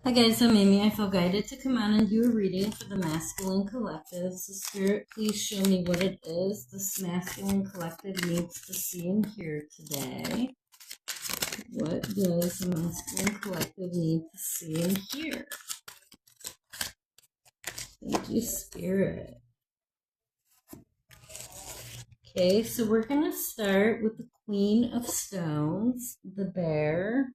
Hi guys, I'm Amy. I feel guided to come on and do a reading for the Masculine Collective. So Spirit, please show me what it is this Masculine Collective needs to see and hear today. What does the Masculine Collective need to see and hear? Thank you, Spirit. Okay, so we're going to start with the Queen of Stones, the Bear.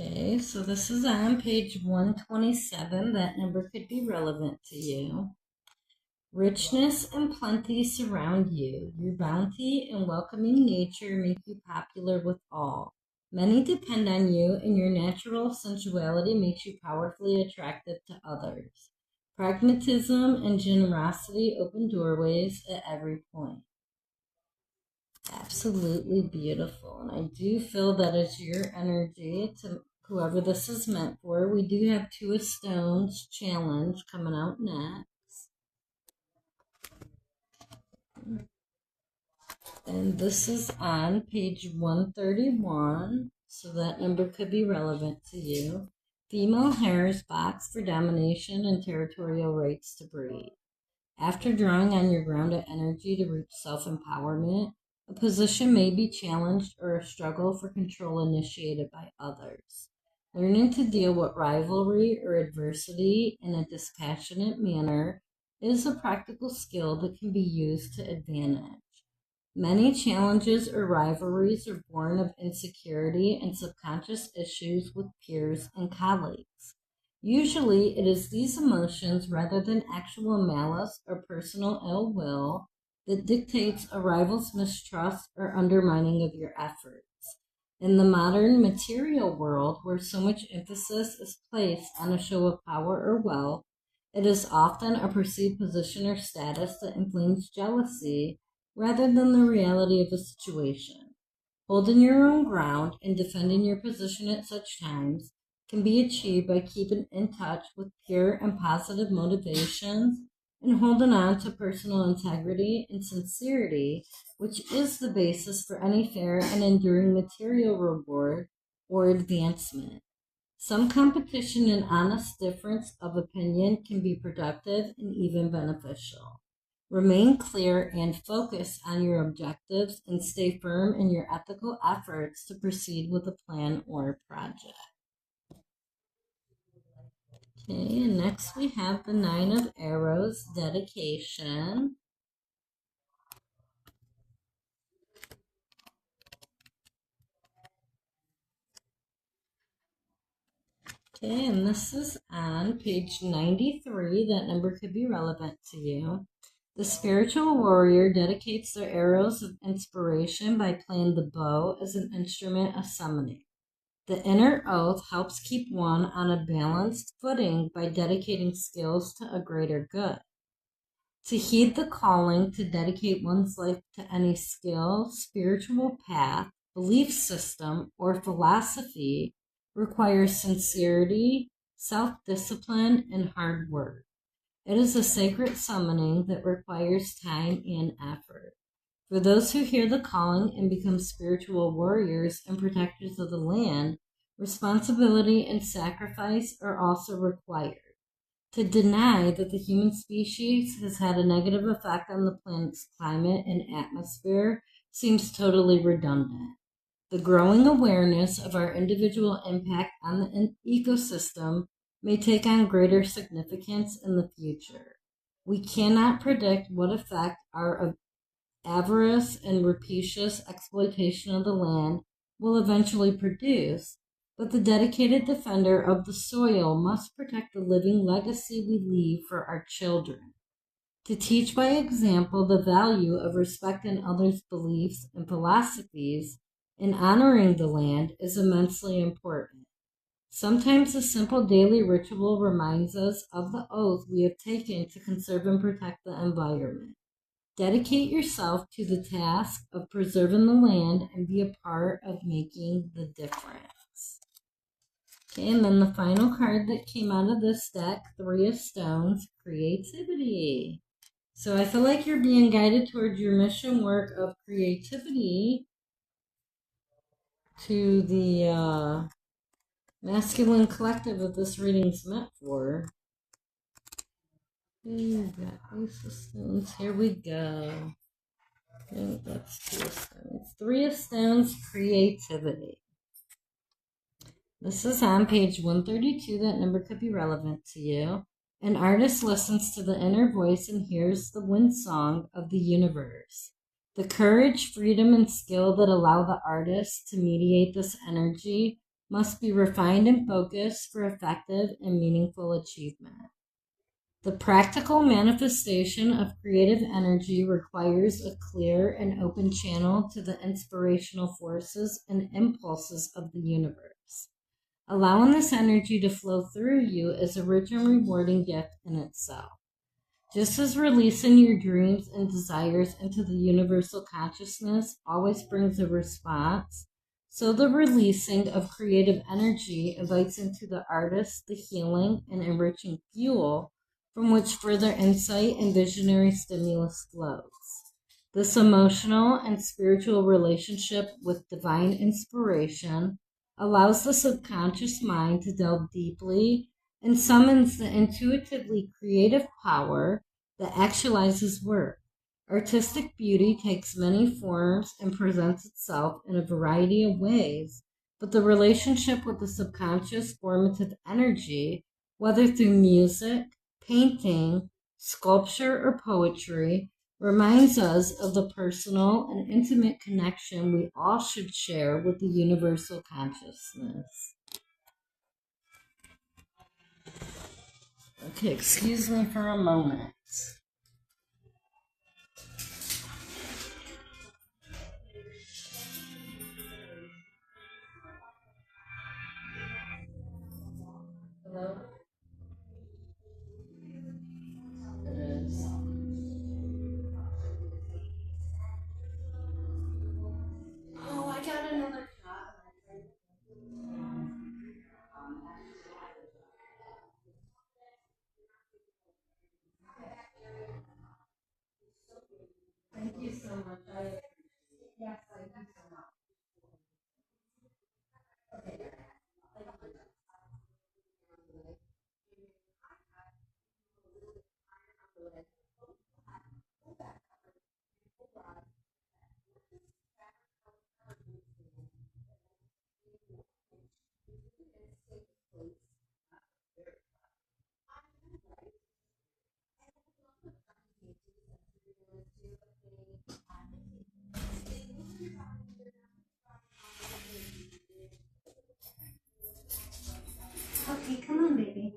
Okay, so this is on page 127. That number could be relevant to you. Richness and plenty surround you. Your bounty and welcoming nature make you popular with all. Many depend on you, and your natural sensuality makes you powerfully attractive to others. Pragmatism and generosity open doorways at every point. Absolutely beautiful. And I do feel that is your energy to whoever this is meant for. We do have Two of Stones challenge coming out next. And this is on page 131, so that number could be relevant to you. Female hares box for domination and territorial rights to breed. After drawing on your grounded energy to reach self-empowerment, a position may be challenged or a struggle for control initiated by others. Learning to deal with rivalry or adversity in a dispassionate manner is a practical skill that can be used to advantage. Many challenges or rivalries are born of insecurity and subconscious issues with peers and colleagues. Usually, it is these emotions rather than actual malice or personal ill will that dictates a rival's mistrust or undermining of your efforts. In the modern material world, where so much emphasis is placed on a show of power or wealth, it is often a perceived position or status that inflames jealousy rather than the reality of the situation. Holding your own ground and defending your position at such times can be achieved by keeping in touch with pure and positive motivations and holding on to personal integrity and sincerity, which is the basis for any fair and enduring material reward or advancement. Some competition and honest difference of opinion can be productive and even beneficial. Remain clear and focus on your objectives and stay firm in your ethical efforts to proceed with a plan or project. Okay, and next we have the Nine of Arrows, dedication. Okay, and this is on page 93. That number could be relevant to you. The spiritual warrior dedicates their arrows of inspiration by playing the bow as an instrument of summoning. The inner oath helps keep one on a balanced footing by dedicating skills to a greater good. To heed the calling to dedicate one's life to any skill, spiritual path, belief system, or philosophy requires sincerity, self-discipline, and hard work. It is a sacred summoning that requires time and effort. For those who hear the calling and become spiritual warriors and protectors of the land, responsibility and sacrifice are also required. To deny that the human species has had a negative effect on the planet's climate and atmosphere seems totally redundant. The growing awareness of our individual impact on the ecosystem may take on greater significance in the future. We cannot predict what effect our avarice and rapacious exploitation of the land will eventually produce, but the dedicated defender of the soil must protect the living legacy we leave for our children. To teach by example the value of respecting others' beliefs and philosophies and honoring the land is immensely important. Sometimes a simple daily ritual reminds us of the oath we have taken to conserve and protect the environment. Dedicate yourself to the task of preserving the land and be a part of making the difference. Okay, and then the final card that came out of this deck, Three of Stones, creativity. So I feel like you're being guided towards your mission work of creativity to the masculine collective that this reading's meant for. You've got Ace of Stones. Here we go. No, that's Two of Stones. Three of Stones, creativity. This is on page 132. That number could be relevant to you. An artist listens to the inner voice and hears the wind song of the universe. The courage, freedom, and skill that allow the artist to mediate this energy must be refined and focused for effective and meaningful achievement. The practical manifestation of creative energy requires a clear and open channel to the inspirational forces and impulses of the universe. Allowing this energy to flow through you is a rich and rewarding gift in itself. Just as releasing your dreams and desires into the universal consciousness always brings a response, so the releasing of creative energy invites into the artist the healing and enriching fuel from which further insight and visionary stimulus flows. This emotional and spiritual relationship with divine inspiration allows the subconscious mind to delve deeply and summons the intuitively creative power that actualizes work. Artistic beauty takes many forms and presents itself in a variety of ways, but the relationship with the subconscious formative energy, whether through music, painting, sculpture, or poetry, reminds us of the personal and intimate connection we all should share with the universal consciousness. Okay, excuse me for a moment. Hello? It is. Oh, I got another shot. Thank you so much. Yes, thank you so much. Okay, come on, baby.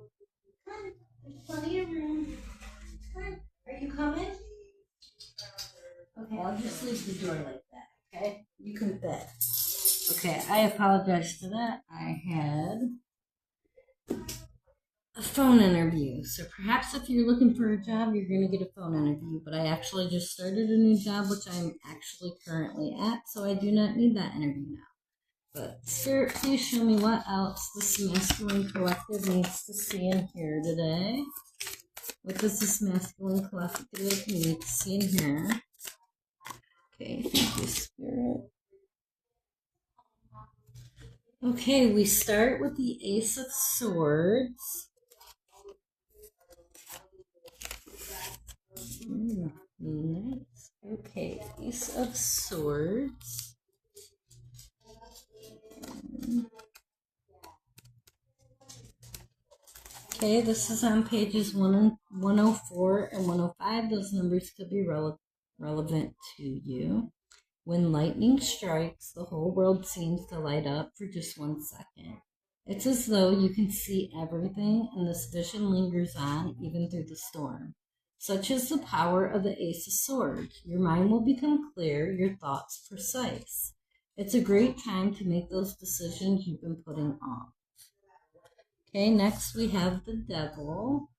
Come on. There's plenty of room. Come on. Are you coming? Okay, I'll just leave the door like that, okay? You can bet. Okay, I apologize for that. I had a phone interview. So perhaps if you're looking for a job, you're going to get a phone interview. But I actually just started a new job, which I'm actually currently at, so I do not need that interview now. But Spirit, please show me what else this masculine collective needs to see and hear today. What does this masculine collective need to see and hear? Okay, thank you, Spirit. Okay, we start with the Ace of Swords. Nice. Okay, Ace of Swords. Okay, this is on pages 104 and 105. Those numbers could be relevant to you. When lightning strikes, the whole world seems to light up for just 1 second. It's as though you can see everything, and this vision lingers on even through the storm. Such is the power of the Ace of Swords. Your mind will become clear, your thoughts precise. It's a great time to make those decisions you've been putting off. Okay, next we have the Devil.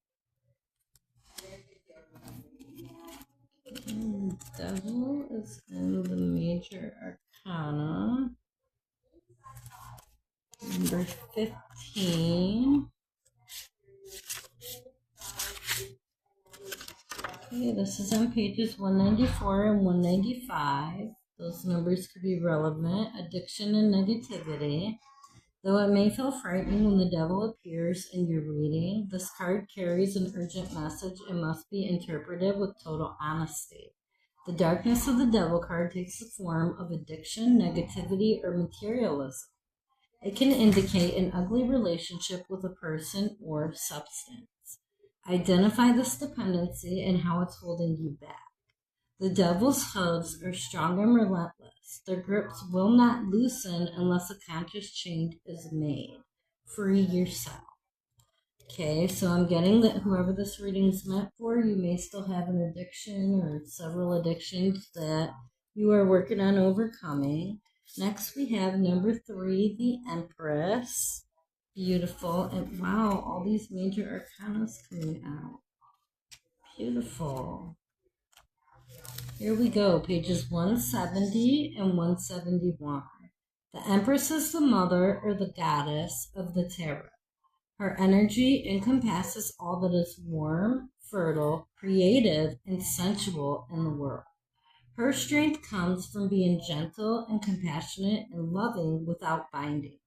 Devil is in the Major Arcana. Number 15. Okay, this is on pages 194 and 195. Those numbers could be relevant. Addiction and negativity. Though it may feel frightening when the devil appears in your reading, this card carries an urgent message and must be interpreted with total honesty. The darkness of the devil card takes the form of addiction, negativity, or materialism. It can indicate an ugly relationship with a person or substance. Identify this dependency and how it's holding you back. The devil's hooves are strong and relentless. Their grips will not loosen unless a conscious change is made. Free yourself. Okay, so I'm getting that whoever this reading is meant for, you may still have an addiction or several addictions that you are working on overcoming. Next, we have number 3, the Empress. Beautiful. And wow, all these major arcanas coming out. Beautiful. Here we go, pages 170 and 171. The Empress is the mother or the goddess of the tarot. Her energy encompasses all that is warm, fertile, creative, and sensual in the world. Her strength comes from being gentle and compassionate and loving without binding.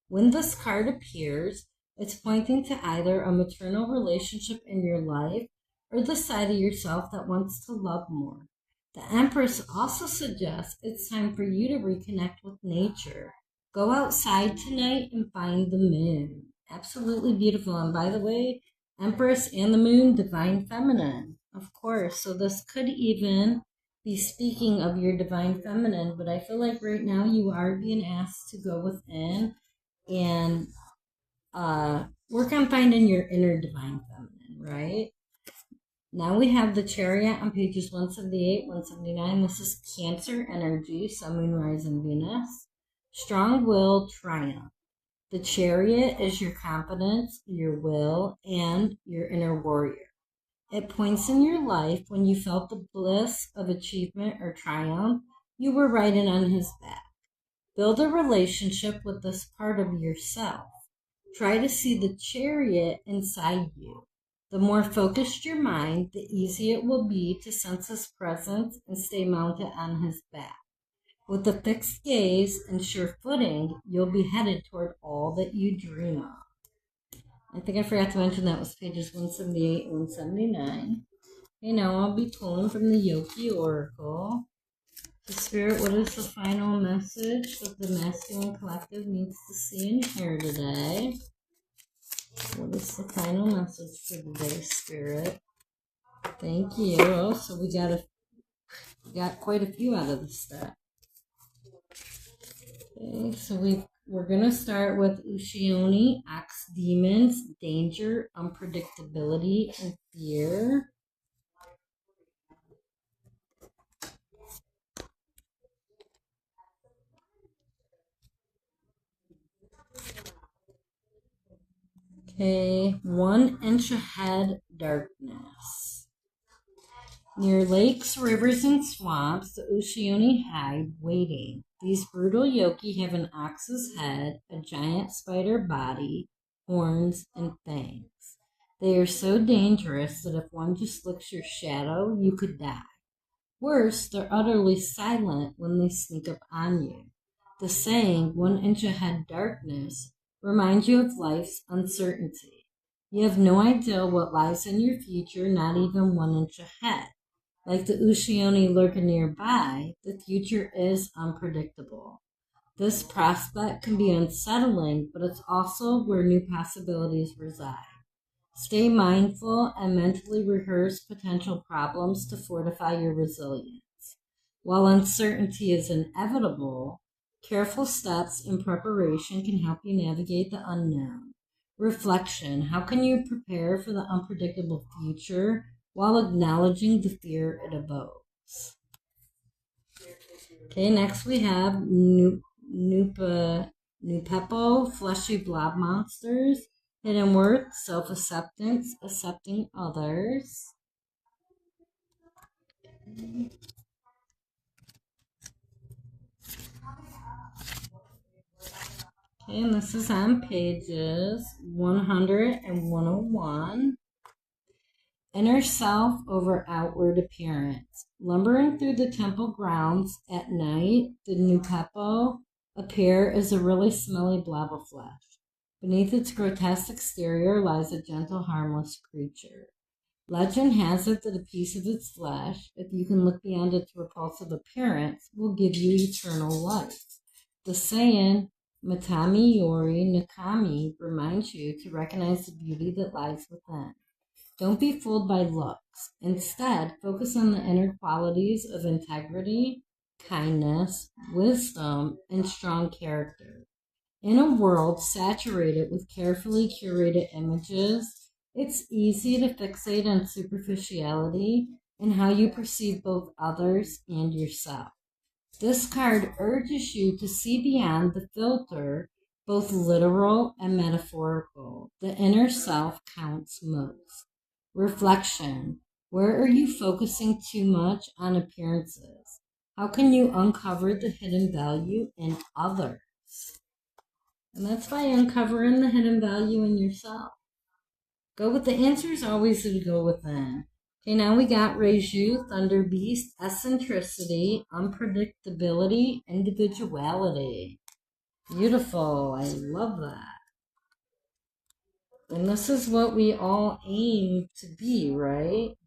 When this card appears, it's pointing to either a maternal relationship in your life or the side of yourself that wants to love more. The Empress also suggests it's time for you to reconnect with nature. Go outside tonight and find the moon. Absolutely beautiful. And by the way, Empress and the moon, divine feminine, of course. So this could even be speaking of your divine feminine, but I feel like right now you are being asked to go within and work on finding your inner divine feminine, right? Now we have the Chariot on pages 178, 179. This is Cancer energy, Sun, Moon, Rising, Venus. Strong-willed triumph. The Chariot is your confidence, your will, and your inner warrior. At points in your life when you felt the bliss of achievement or triumph, you were riding on his back. Build a relationship with this part of yourself. Try to see the Chariot inside you. The more focused your mind, the easier it will be to sense his presence and stay mounted on his back. With a fixed gaze and sure footing, you'll be headed toward all that you dream of. I think I forgot to mention that was pages 178 and 179. Okay, now I'll be pulling from the Yogi Oracle. The Spirit, what is the final message that the Masculine Collective needs to see and hear today? What is the final message for today, Spirit? Thank you. Oh, so we got quite a few out of the set. Okay, so we're gonna start with Ushioni, Ox Demons, Danger, Unpredictability, and Fear. Okay, 1 inch ahead, darkness. Near lakes, rivers, and swamps, the Ushioni hide, waiting. These brutal yoki have an ox's head, a giant spider body, horns, and fangs. They are so dangerous that if one just licks your shadow, you could die. Worse, they're utterly silent when they sneak up on you. The saying, 1 inch ahead darkness, reminds you of life's uncertainty. You have no idea what lies in your future, not even 1 inch ahead. Like the Ushioni lurking nearby, the future is unpredictable. This prospect can be unsettling, but it's also where new possibilities reside. Stay mindful and mentally rehearse potential problems to fortify your resilience. While uncertainty is inevitable, careful steps in preparation can help you navigate the unknown. Reflection: how can you prepare for the unpredictable future while acknowledging the fear it evokes? Okay, next we have Nupepo, Fleshy Blob Monsters. Hidden worth, self-acceptance, accepting others. Okay, and this is on pages 100 and 101. Inner self over outward appearance. Lumbering through the temple grounds at night, the Nupepo appear as a really smelly blob of flesh. Beneath its grotesque exterior lies a gentle, harmless creature. Legend has it that a piece of its flesh, if you can look beyond its repulsive appearance, will give you eternal life. The saying, Matami Yori Nakami, reminds you to recognize the beauty that lies within. Don't be fooled by looks. Instead, focus on the inner qualities of integrity, kindness, wisdom, and strong character. In a world saturated with carefully curated images, it's easy to fixate on superficiality and how you perceive both others and yourself. This card urges you to see beyond the filter, both literal and metaphorical. The inner self counts most. Reflection. Where are you focusing too much on appearances? How can you uncover the hidden value in others? And that's by uncovering the hidden value in yourself. Go with the answers always to go within. Okay, now we got Reiju, Thunder Beast, eccentricity, unpredictability, individuality. Beautiful. I love that. And this is what we all aim to be, right?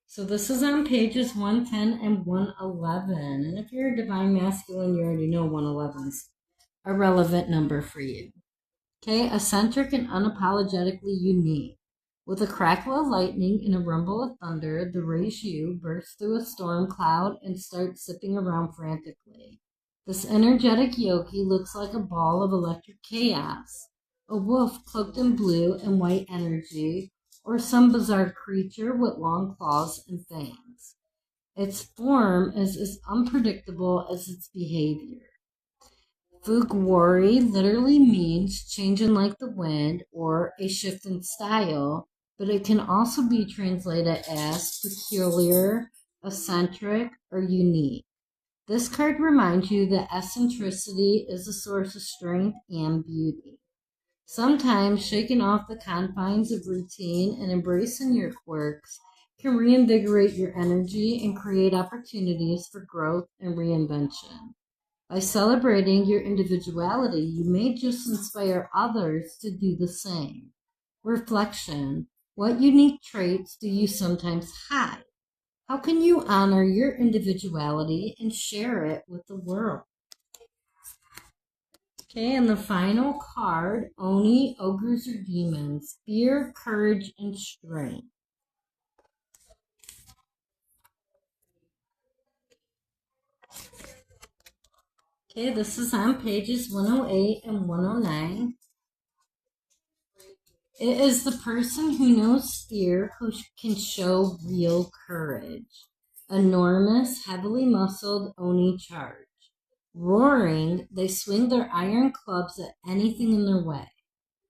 So this is on pages 110 and 111. And if you're a divine masculine, you already know 111's a relevant number for you. Okay, eccentric and unapologetically unique. With a crackle of lightning and a rumble of thunder, the Reiju bursts through a storm cloud and starts zipping around frantically. This energetic yogi looks like a ball of electric chaos, a wolf cloaked in blue and white energy, or some bizarre creature with long claws and fangs. Its form is as unpredictable as its behavior. Fuguwari literally means changing like the wind or a shift in style, but it can also be translated as peculiar, eccentric, or unique. This card reminds you that eccentricity is a source of strength and beauty. Sometimes shaking off the confines of routine and embracing your quirks can reinvigorate your energy and create opportunities for growth and reinvention. By celebrating your individuality, you may just inspire others to do the same. Reflection. What unique traits do you sometimes hide? How can you honor your individuality and share it with the world? Okay, and the final card, Oni, Ogres or Demons. Fear, courage, and strength. Okay, this is on pages 108 and 109. It is the person who knows fear who can show real courage. Enormous, heavily muscled Oni charge. Roaring, they swing their iron clubs at anything in their way.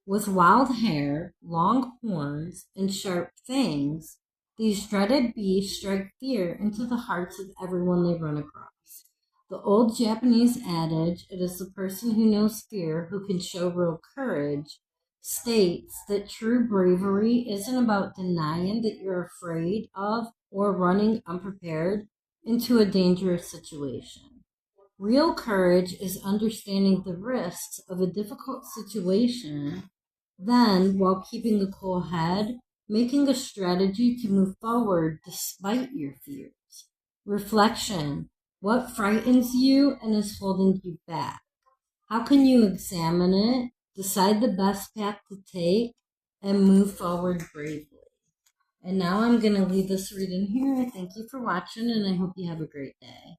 With wild hair, long horns, and sharp fangs, these dreaded beasts strike fear into the hearts of everyone they run across. The old Japanese adage, it is the person who knows fear who can show real courage, states that true bravery isn't about denying that you're afraid of or running unprepared into a dangerous situation. Real courage is understanding the risks of a difficult situation, then, while keeping a cool head, making a strategy to move forward despite your fears. Reflection. What frightens you and is holding you back? How can you examine it, decide the best path to take, and move forward bravely? And now I'm going to leave this reading here. I thank you for watching, and I hope you have a great day.